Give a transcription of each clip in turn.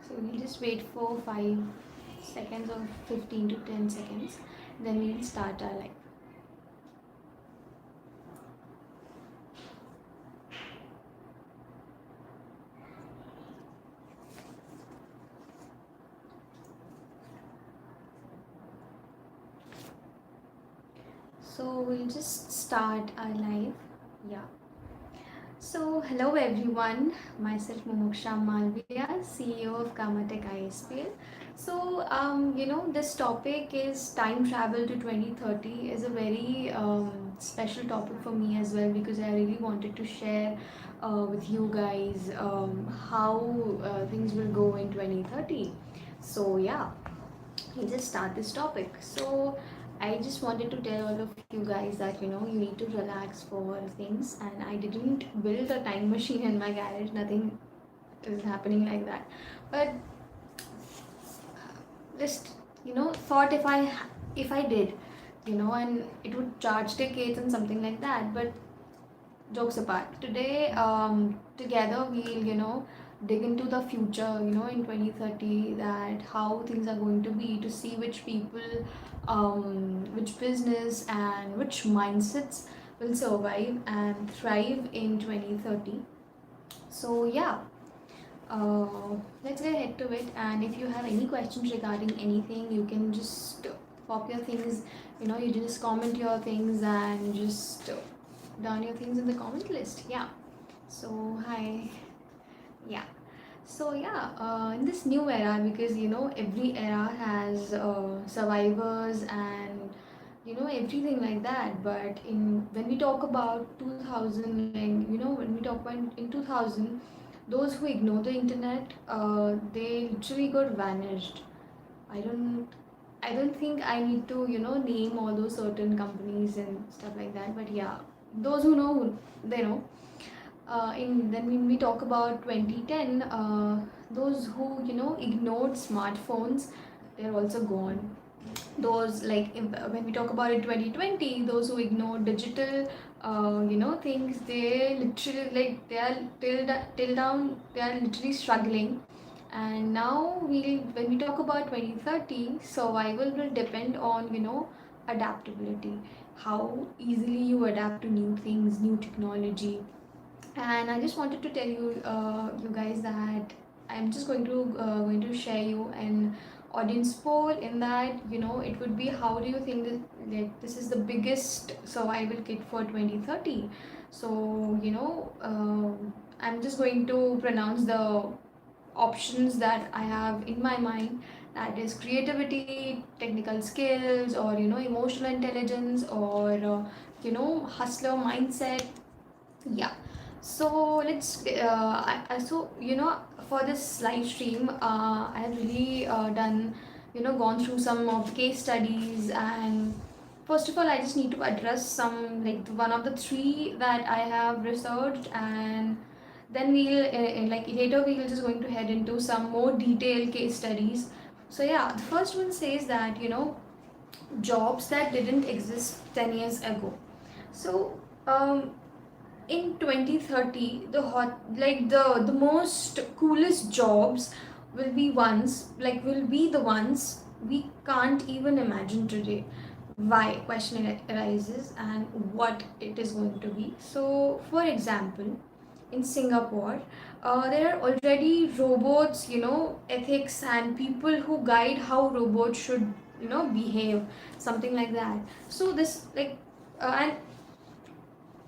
So we'll just wait for 5 seconds or 15 to 10 seconds. Then we'll start our live. So we'll just start our live. Yeah. So hello everyone, myself Mumuksha Malviya, CEO of Gammatek ISPL. So this topic is time travel to 2030 is a very special topic for me as well, because I really wanted to share with you guys how things will go in 2030. So yeah, we'll just start this topic. So I just wanted to tell all of you guys that you need to relax for things, and I didn't build a time machine in my garage. Nothing is happening like that. But just thought if I did, and it would charge decades and something like that. But jokes apart, today together we'll dig into the future, in 2030, that how things are going to be, to see which people, which business and which mindsets will survive and thrive in 2030. So yeah, let's get ahead to it. And if you have any questions regarding anything, you can just pop your things, you just comment your things and just down your things in the comment list. Yeah. So hi. Yeah. So yeah, in this new era, because every era has survivors and everything like that. But in when we talk about 2000, and when we talk about in 2000, those who ignore the internet, they literally got vanished. I don't I don't think I need to name all those certain companies and stuff like that. But yeah, those who know, they know. In then when we talk about 2010, those who ignored smartphones, they're also gone. Those, like, when we talk about in 2020, those who ignore digital things, they literally, like, they are till down, they are literally struggling. And now when we talk about 2030, survival will depend on adaptability, how easily you adapt to new things, new technology. And I just wanted to tell you guys that I'm just going to share you an audience poll. In that, it would be, how do you think that, like, this is the biggest survival kit for 2030? So I'm just going to pronounce the options that I have in my mind. That is creativity, technical skills, or emotional intelligence, or hustler mindset. Yeah. So let's so for this live stream, I have really done gone through some of the case studies. And first of all, I just need to address some, like, one of the three that I have researched. And then we'll like later we'll just going to head into some more detailed case studies. So yeah, the first one says that jobs that didn't exist 10 years ago. So in 2030, the hot, like, the most coolest jobs will be the ones we can't even imagine today. Why? Question arises, and what it is going to be. So for example, in Singapore, there are already robots, ethics, and people who guide how robots should behave, something like that. So this, like, and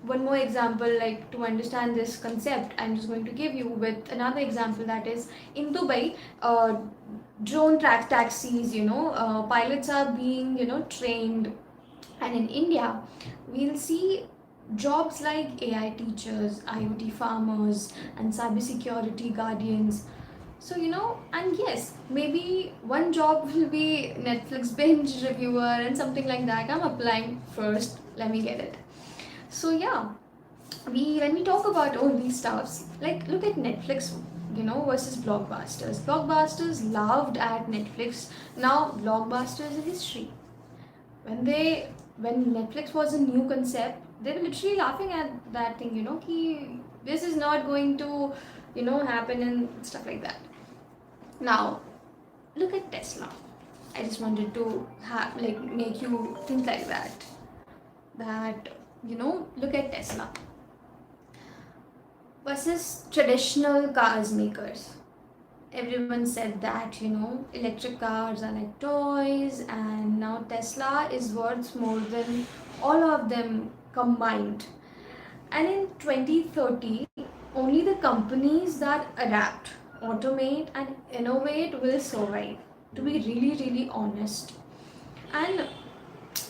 one more example, like, to understand this concept, I'm just going to give you with another example. That is, in Dubai, drone taxis, pilots are being trained. And in India, we'll see jobs like AI teachers, IoT farmers, and cybersecurity guardians. So and yes, maybe one job will be Netflix binge reviewer and something like that. I'm applying first, let me get it. So yeah, we when we talk about all these stuffs, like, look at Netflix, versus Blockbusters. Blockbusters loved at Netflix. Now Blockbuster is a history. When Netflix was a new concept, they were literally laughing at that thing, ki this is not going to happen and stuff like that. Now, look at Tesla. I just wanted to make you think like that. Look at Tesla versus traditional cars makers. Everyone said that electric cars are like toys, and now Tesla is worth more than all of them combined. And in 2030, only the companies that adapt, automate, and innovate will survive, to be really, really honest. And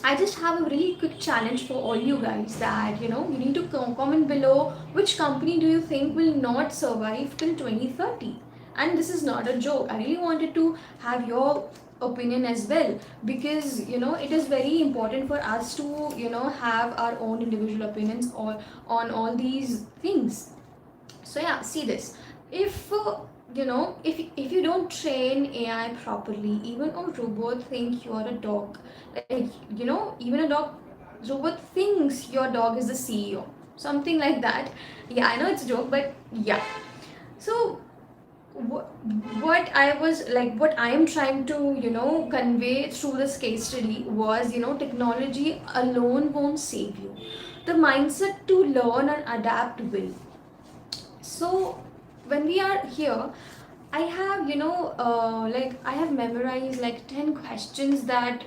I just have a really quick challenge for all you guys that you need to comment below which company do you think will not survive till 2030. And this is not a joke. I really wanted to have your opinion as well, because it is very important for us to have our own individual opinions on all these things. So yeah, see this. If if you don't train AI properly, even a robot think you're a dog. Like even a dog robot thinks your dog is the CEO, something like that. Yeah, I know it's a joke, but yeah. So what I am trying to convey through this case study was, technology alone won't save you. The mindset to learn and adapt will. So when we are here, I have I have memorized like 10 questions that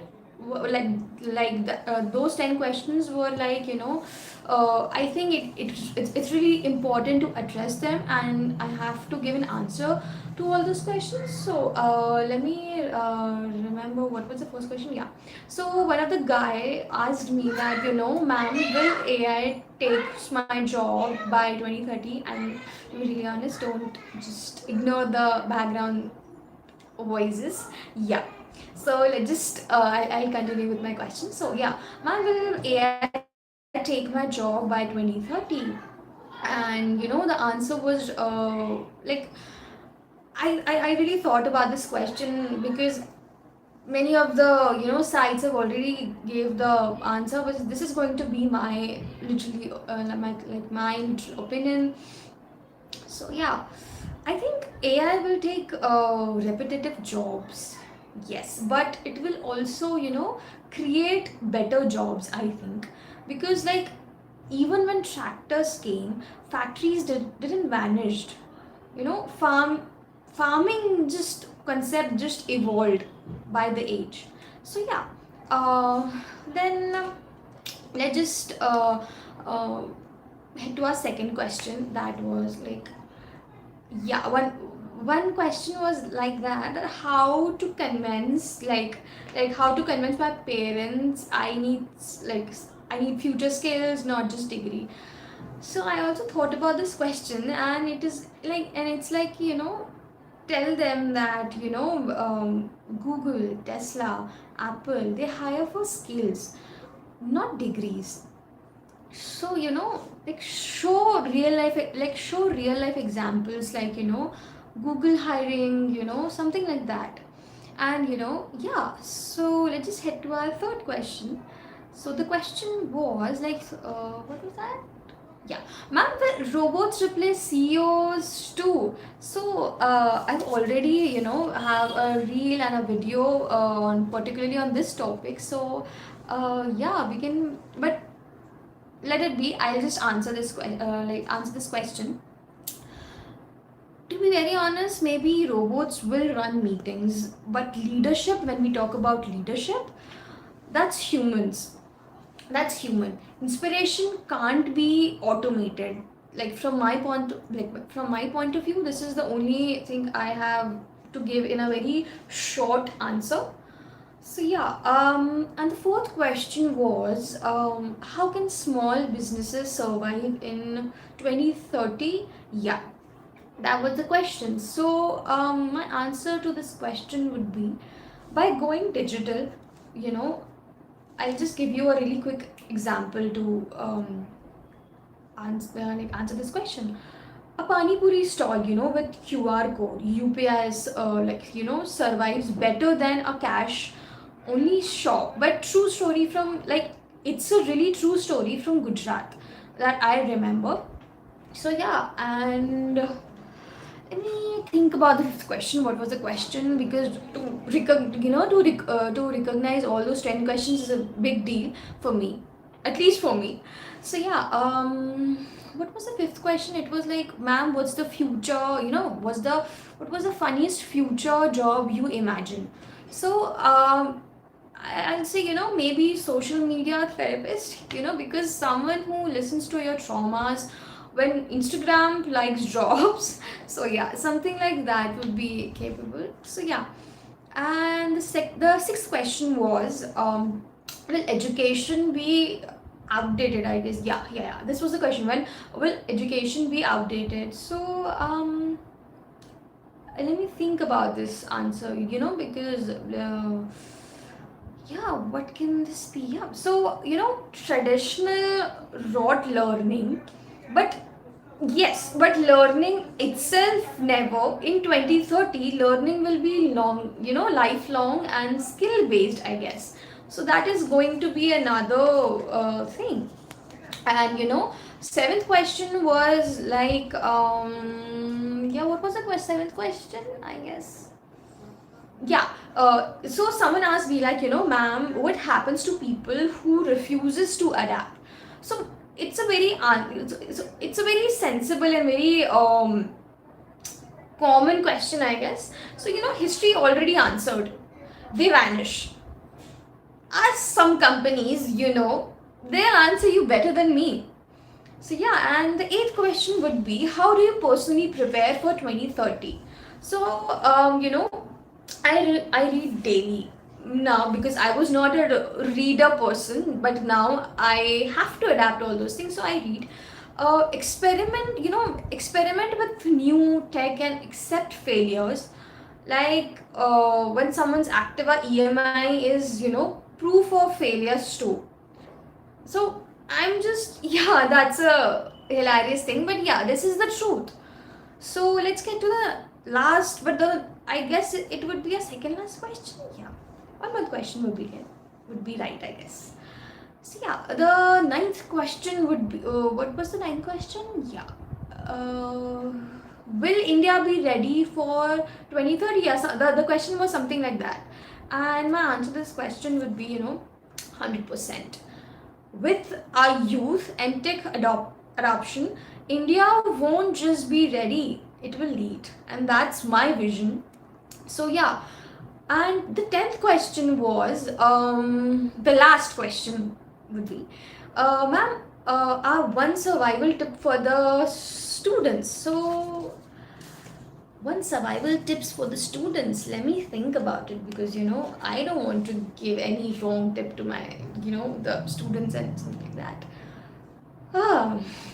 those 10 questions were I think it's really important to address them, and I have to give an answer to all those questions. So let me remember what was the first question. Yeah, so one of the guy asked me that, ma'am, will AI takes my job by 2030? And to be really honest, don't just ignore the background voices. Yeah. So let's just I'll continue with my question. So yeah, ma'am, will AI take my job by 2030? And the answer was I really thought about this question, because many of the sites have already gave the answer, but this is going to be my literally my literal opinion. So yeah, I think AI will take repetitive jobs, yes, but it will also create better jobs, I think, because even when tractors came, factories didn't vanished. Farming just concept just evolved by the age. So yeah, then let's just head to our second question. That was yeah, one question was like that, how to convince how to convince my parents like I need future skills, not just degree. So I also thought about this question, and it's like tell them that Google, Tesla, Apple, they hire for skills, not degrees. So show real life examples, Google hiring, something like that. And yeah, so let's just head to our third question. So the question was what was that? Yeah, ma'am, will robots replace CEOs too? So I've already have a reel and a video on particularly on this topic. So yeah, we can, but let it be. I'll just answer answer this question. To be very honest, maybe robots will run meetings, but leadership, when we talk about leadership, that's humans. That's human. Inspiration can't be automated. From my point of view, this is the only thing I have to give in a very short answer. So yeah, and the fourth question was, how can small businesses survive in 2030? Yeah, that was the question. So my answer to this question would be, by going digital. You know, I'll just give you a really quick example to answer this question. A pani puri stall, with QR code, UPI's, survives better than a cash only shop. But true story from it's a really true story from Gujarat that I remember. So yeah, and Let me think about the fifth question. What was the question? Because to recognize all those 10 questions is a big deal for me, at least for me. So yeah, what was the fifth question? It was like, ma'am, what's the future? What was the funniest future job you imagine? So I'll say, maybe social media therapist, because someone who listens to your traumas when Instagram likes drops. So yeah, something like that would be capable. So yeah, and the sixth question was, will education be outdated? I guess yeah. This was the question. When will education be outdated? So let me think about this answer. Because. Yeah, what can this be? Yeah, so traditional rote learning, but yes, but learning itself never. In 2030, learning will be long, lifelong and skill based, I guess. So that is going to be another thing. And seventh question was like, yeah, what was the seventh question? I guess yeah, so someone asked me like, ma'am, what happens to people who refuses to adapt? So it's a very it's a very sensible and very common question, I guess. So history already answered, they vanish. As some companies, they'll answer you better than me. So yeah, and the eighth question would be, how do you personally prepare for 2030? So I read daily now, because I was not a reader person, but now I have to adapt all those things. So I read, experiment with new tech and accept failures. Like when someone's Activa EMI is proof of failures too. So I'm just yeah, that's a hilarious thing, but yeah, this is the truth. So let's get to the last, but I guess it would be a second last question. Yeah, one more question would be right, I guess. So yeah, the ninth question would be, what was the ninth question? Yeah, will India be ready for 2030? Yes, the question was something like that, and my answer to this question would be 100%. With our youth and tech adoption, India won't just be ready, it will lead. And that's my vision. So, yeah. And the 10th question was, the last question would be, ma'am, our one survival tip for the students. So, one survival tips for the students, let me think about it, because I don't want to give any wrong tip to my the students and something like that.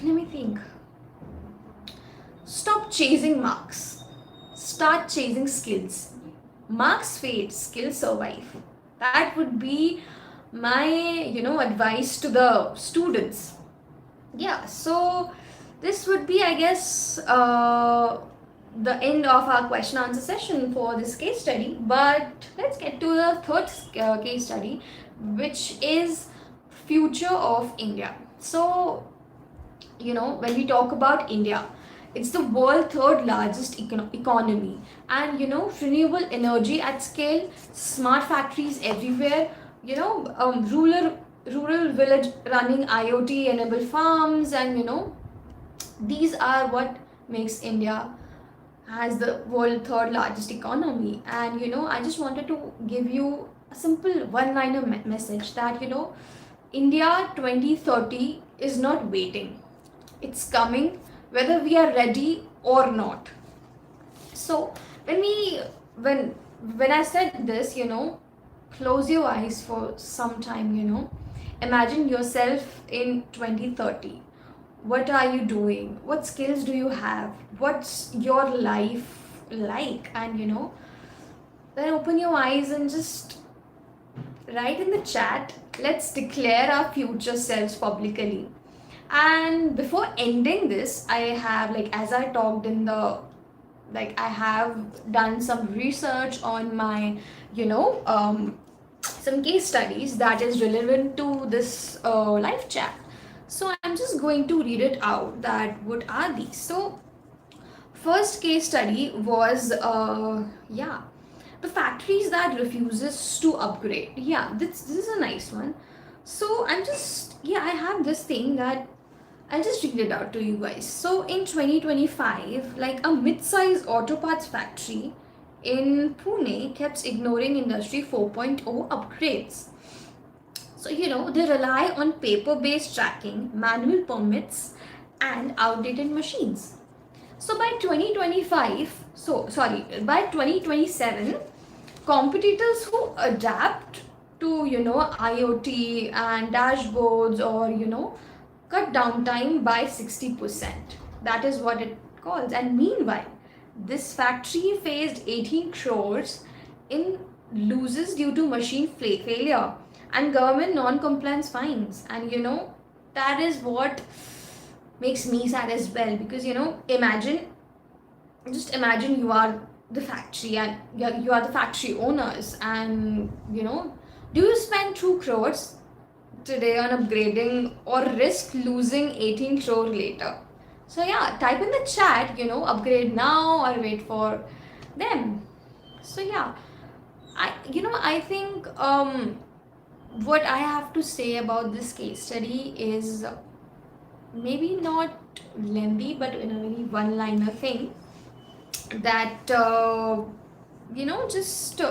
Let me think. Stop chasing marks, start chasing skills. Marks fade, skills survive. That would be my advice to the students. Yeah, so this would be, I guess, the end of our question answer session for this case study. But let's get to the third case study, which is future of India. So when we talk about India, it's the world third largest economy, and renewable energy at scale, smart factories everywhere, rural village running IoT enabled farms, and these are what makes India as the world third largest economy. And I just wanted to give you a simple one liner message that India 2030 is not waiting, it's coming, whether we are ready or not. So when when I said this, close your eyes for some time, imagine yourself in 2030. What are you doing? What skills do you have? What's your life like? And then open your eyes and just write in the chat, let's declare our future selves publicly. And before ending this, I have, like, as I talked in the, like, I have done some research on my some case studies that is relevant to this live chat. So I'm just going to read it out, that what are these. So First case study was the factories that refuses to upgrade. Yeah, this is a nice one. So I have this thing that I'll just read it out to you guys. So in 2025, like a mid-sized auto parts factory in Pune kept ignoring Industry 4.0 upgrades. So, they rely on paper-based tracking, manual permits, and outdated machines. So by 2027, competitors who adapt to, IoT and dashboards, or, cut downtime by 60%. That is what it calls. And meanwhile, this factory faced 18 crores in losses due to machine failure and government non-compliance fines. And that is what makes me sad as well, because imagine you are the factory, and you are the factory owners, and do you spend 2 crores today on upgrading or risk losing 18 crore later? So yeah, type in the chat, upgrade now or wait for them. So yeah, I think what I have to say about this case study is maybe not lengthy, but in a very one-liner thing, that just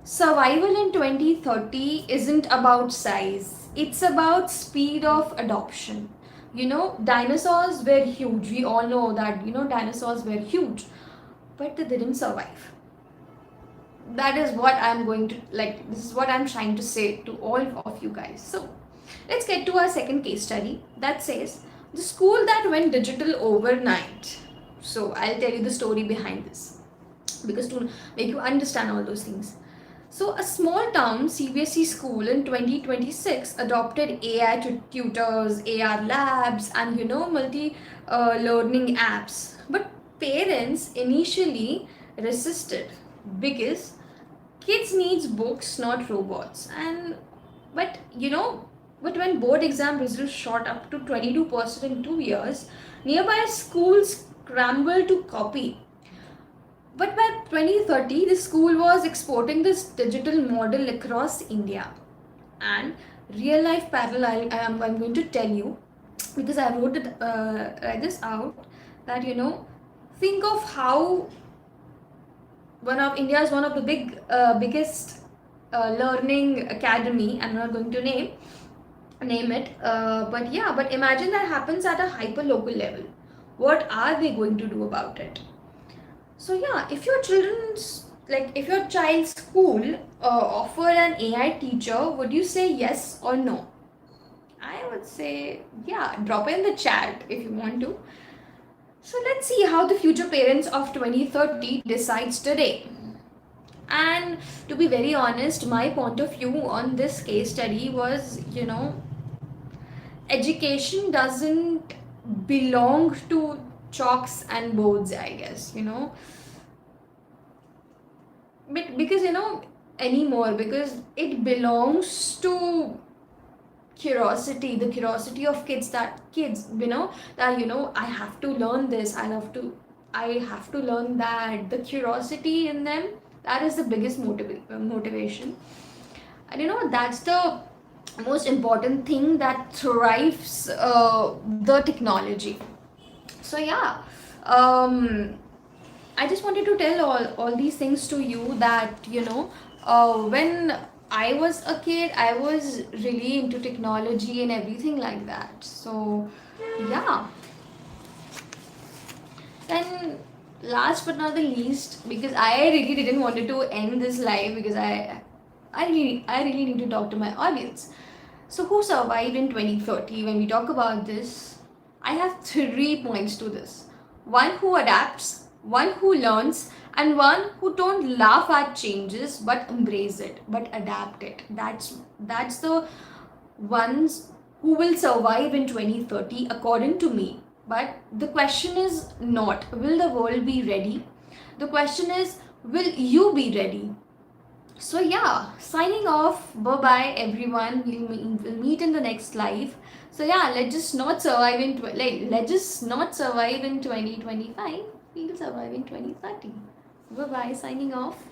survival in 2030 isn't about size, it's about speed of adoption. Dinosaurs were huge, we all know that. Dinosaurs were huge, but they didn't survive. That is what I'm going to, like, this is what I'm trying to say to all of you guys. So let's get to our second case study that says the school that went digital overnight. So I'll tell you the story behind this, because to make you understand all those things. So a small town CBSE school in 2026 adopted AI tutors, AR labs, and multi learning apps. But parents initially resisted because kids needs books, not robots. And but but when board exam results shot up to 22% in 2 years, nearby schools scrambled to copy. But by 2030, the school was exporting this digital model across India. And real life parallel, I'm going to tell you, because I write this out, that think of how India is one of the biggest learning academy. I'm not going to name it, but imagine that happens at a hyper local level. What are they going to do about it? So yeah, if your child's school offer an AI teacher, would you say yes or no? I would say yeah. Drop it in the chat if you want to. So let's see how the future parents of 2030 decides today. And to be very honest, my point of view on this case study was, education doesn't belong to chalks and boards, I guess, but because anymore, because it belongs to curiosity, the curiosity of kids, that I have to learn this, I have to learn that. The curiosity in them, that is the biggest motivation. And that's the most important thing that thrives the technology. So yeah, I just wanted to tell all these things to you, that when I was a kid, I was really into technology and everything like that. So yeah. Then last but not the least, because I really didn't want to end this live, because I really need to talk to my audience. So who survived in 2030? When we talk about this, I have 3 points to this. One who adapts, one who learns, and one who don't laugh at changes but embrace it, but adapt it. That's the ones who will survive in 2030 according to me. But the question is not will the world be ready? The question is, will you be ready? So yeah, signing off. Bye bye everyone. We'll meet in the next live. So yeah, let's just not survive in let's just not survive in 2025. We'll survive in 2030. Bye bye. Signing off.